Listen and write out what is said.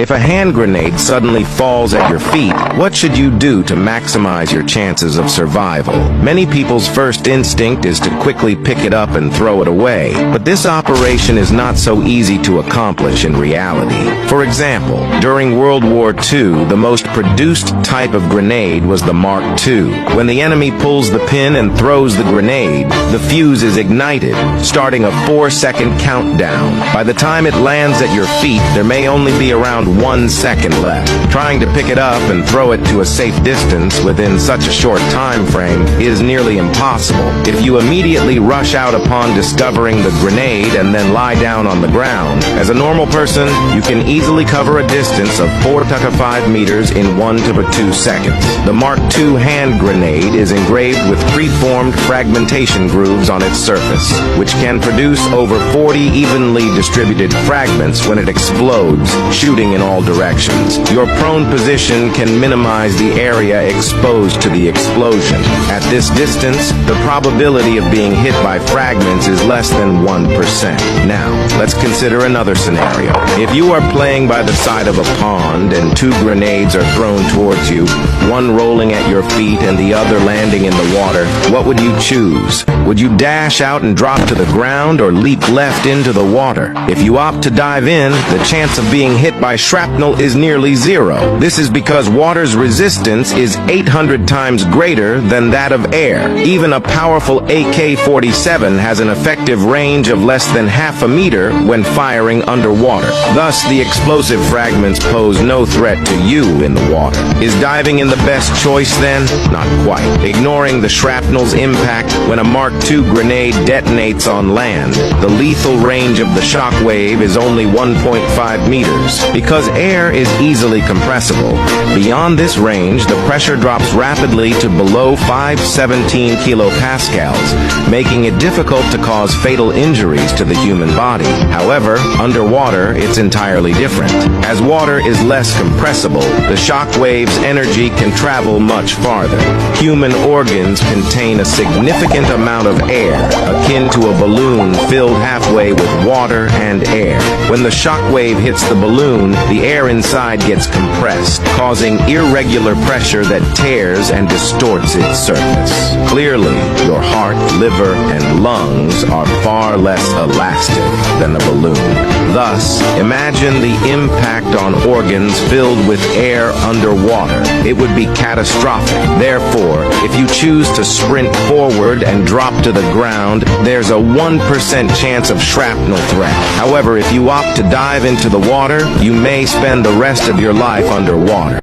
If a hand grenade suddenly falls at your feet, what should you do to maximize your chances of survival? Many people's first instinct is to quickly pick it up and throw it away, but this operation is not so easy to accomplish in reality. For example, during World War II, the most produced type of grenade was the Mark II. When the enemy pulls the pin and throws the grenade, the fuse is ignited, starting a 4-second countdown. By the time it lands at your feet, there may only be around 1 second left. Trying to pick it up and throw it to a safe distance within such a short time frame is nearly impossible. If you immediately rush out upon discovering the grenade and then lie down on the ground, as a normal person, you can easily cover a distance of 4 to 5 meters in 1 to 2 seconds. The Mark II hand grenade is engraved with preformed fragmentation grooves on its surface, which can produce over 40 evenly distributed fragments when it explodes, shooting in all directions. Your prone position can minimize the area exposed to the explosion. At this distance, the probability of being hit by fragments is less than 1%. Now, let's consider another scenario. If you are playing by the side of a pond and 2 grenades are thrown towards you, one rolling at your feet and the other landing in the water, what would you choose? Would you dash out and drop to the ground or leap left into the water? If you opt to dive in, the chance of being hit by shrapnel is nearly 0. This is because water's resistance is 800 times greater than that of air. Even a powerful AK-47 has an effective range of less than half a meter when firing underwater. Thus, the explosive fragments pose no threat to you in the water. Is diving in the best choice then? Not quite. Ignoring the shrapnel's impact, when a Mark II grenade detonates on land, the lethal range of the shock wave is only 1.5 meters. Because air is easily compressible, beyond this range, the pressure drops rapidly to below 517 kilopascals, making it difficult to cause fatal injuries to the human body. However, underwater, it's entirely different. As water is less compressible, the shock wave's energy can travel much farther. Human organs contain a significant amount of air, akin to a balloon filled halfway with water and air. When the shock wave hits the balloon, the air inside gets compressed, causing irregular pressure that tears and distorts its surface. Clearly, your heart, liver, and lungs are far less elastic than a balloon. Thus, imagine the impact on organs filled with air underwater. It would be catastrophic. Therefore, if you choose to sprint forward and drop to the ground, there's a 1% chance of shrapnel threat. However, if you opt to dive into the water, you may spend the rest of your life underwater.